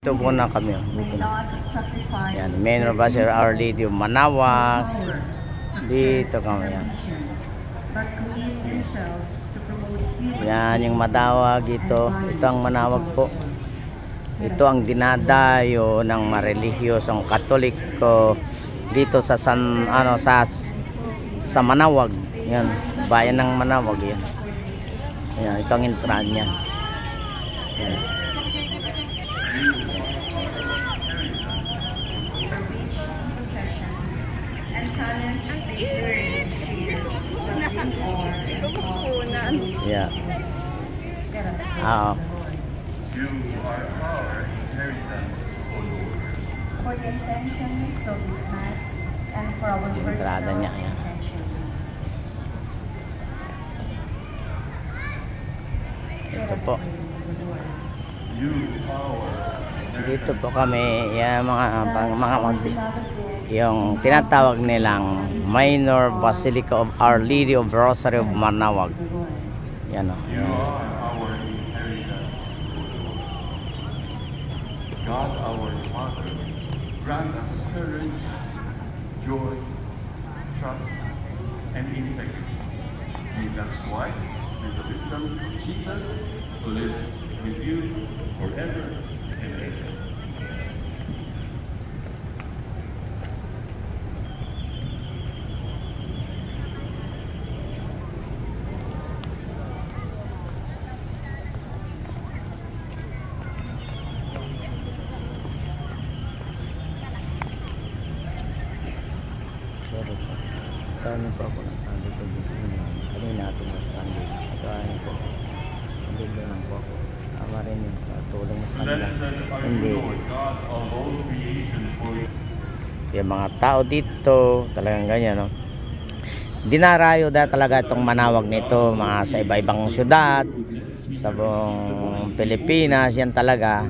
Ito muna kami. Dito na. Yan, Minor Basilica of Our Lady of Manaoag. Dito kami yan. Yan yung Manaoag ito. Ito ang Manaoag po. Ito ang dinadayo ng marelihyosong Katoliko dito sa sa Manaoag. Yan, bayan ng Manaoag yan. Yan, ito ang entrance niya. Yan. Yeah. For the intentions of this Mass and for our personal intentions. Ito po. Dito po kami, yung tinatawag nilang Minor Basilica of Our Lady of Rosary of Manaoag. Yan o. God our Father, grant us courage, joy, trust, and integrity. Give us wise with the wisdom of Jesus, who lives with you forever and ever. Ano po ako ng Sunday po dito. Kanina natin sa Sunday. Ito ano po. Hindi lang po ako. Tama rin yung tulong sa kanila. Hindi. Yung mga tao dito, talagang ganyan, no? Dinarayo dahil talaga itong Manaoag nito, mga sa iba-ibang syudad, sa buong Pilipinas, yan talaga.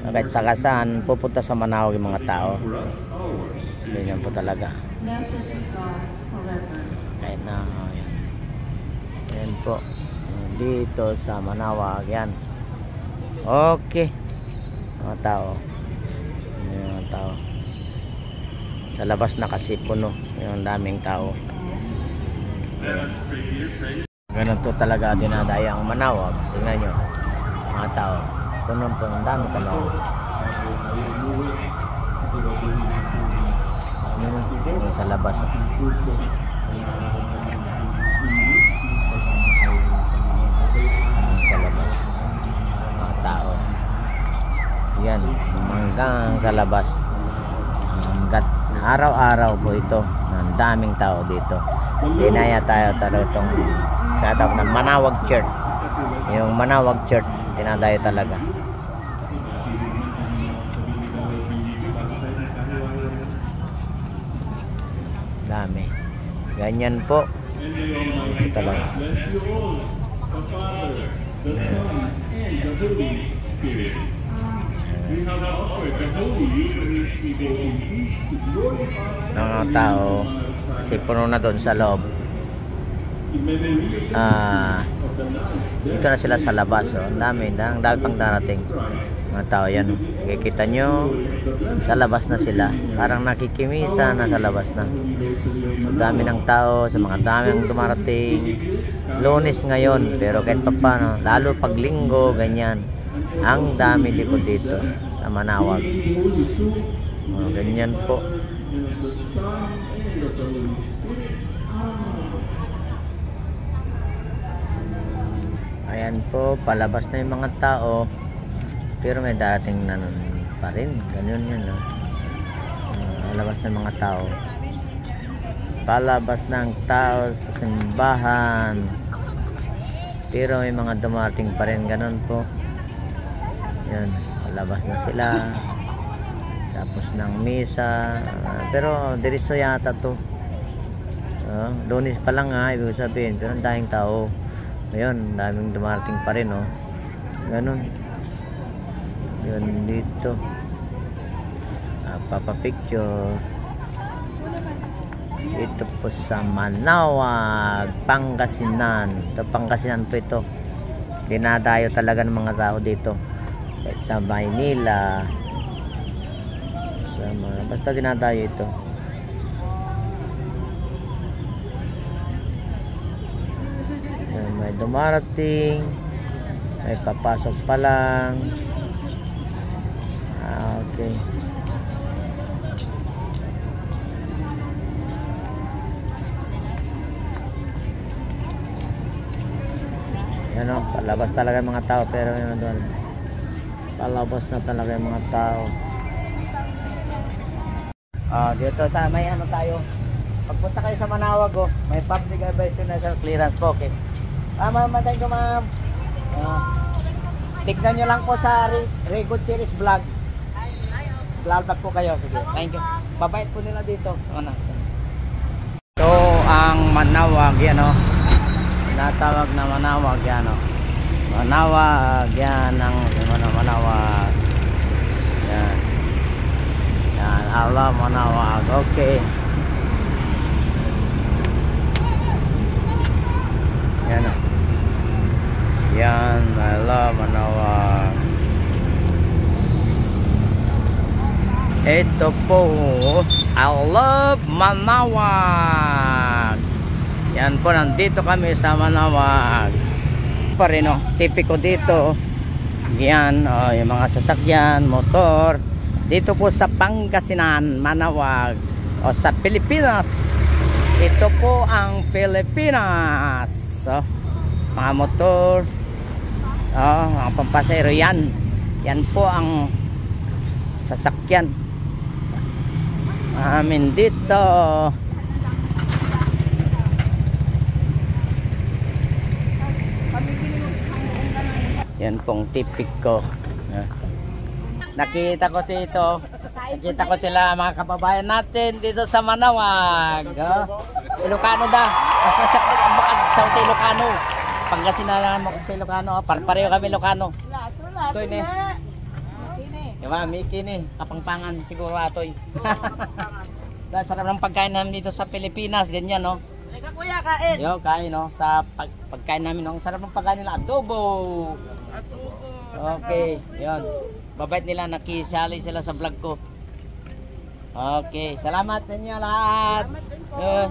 Kahit saan pupunta sa Manaoag yung mga tao. Ganyan po talaga. Kahit na yan po dito sa Manaoag yan. Okay, mga tao, sa labas na kasi puno yung daming tao. Ganun to talaga dinadaya ang Manaoag. Tingnan nyo mga tao, puno ang dami talaga. Yung sa labas mga tao yan hanggang sa labas, hanggat araw-araw po ito. Ang daming tao dito. Dinaya tayo itong sa tawag ng Manaoag Church. Yung Manaoag Church dinadayo talaga. Dami. Ganyan po. Ito talaga. Mga tao kasi puno na doon sa loob. Dito na sila sa labas. Ang dami pang darating mga tao yan. Kikita nyo sa labas na sila, parang nakikimisa na sa labas na. So dami ng tao, sa mga dami ang dumarating. Lunes ngayon, pero kahit pa paano, lalo pag linggo, ganyan, ang dami dito sa Manaoag. Ganyan po. Ayan po, palabas na yung mga tao, pero may dating na pa rin. Ganyan yun, no? Palabas na mga tao. Palabas ng tao sa simbahan, pero may mga dumating pa rin. Ganun po. Yan, palabas na sila. Tapos ng misa. Pero diretso yata to. Lunes pa lang nga, ibig sabihin. Pero ang daming tao. Ngayon, daming dumarating pa rin, oh. Ganun. Yun dito. Papapicture. Ito po sa Manaoag, Pangasinan. Ito, Pangasinan po ito. Dinadayo talaga ng mga tao dito. sa Maynila, sa mga, basta dinadayo ito. Yan, may dumarating, may papasok pa lang. Okay. Yan o, palabas talaga yung mga tao, pero yun doon, palabas na talaga yung mga tao. Dito sa may ano tayo, pagpunta kayo sa Manawag, may public advisory clearance po, okay. Mamatay ko ma'am. Tignan nyo lang po sa Rego Cheris vlog. Lalbag po kayo, sige, thank you. Babait po nila dito. Ito ang Manawag, yan o. Natawag na Manawag, yan o. Manawag, yan ang Manawag. Yan. Yan, Allah Manawag, okay. Yan o. Yan, Allah Manawag. Ito po, I love Manawag. Yan po, nandito kami sa Manawag. Pa rin, tipiko dito. Yan, yung mga sasakyan, motor. Dito po sa Pangasinan, Manawag. O sa Pilipinas. Ito po ang Pilipinas. Mga motor. Mga pampasero yan. Yan po ang sasakyan amin dito. Yan pong tipik ko. Nakita ko dito. Nakita ko sila mga kababayan natin dito sa Manawag. Ilocano da. Basta sakit ang bakag sa Ilocano. Pangasinan mo sa Ilocano. Pareho kami Ilocano. Ito ini. Diba, Mickey ni. Kapangpangan siguro atoy. Sarap ng pagkain namin dito sa Pilipinas. Ganyan, no? Ika kuya, kain. Yo, kain, no? Sa pagkain namin, no? Sarap ng pagkain nila. Adobo. Okay, yun. Babait nila. Nakisali sila sa vlog ko. Okay. Salamat sa inyo lahat. Salamat din po. Yun.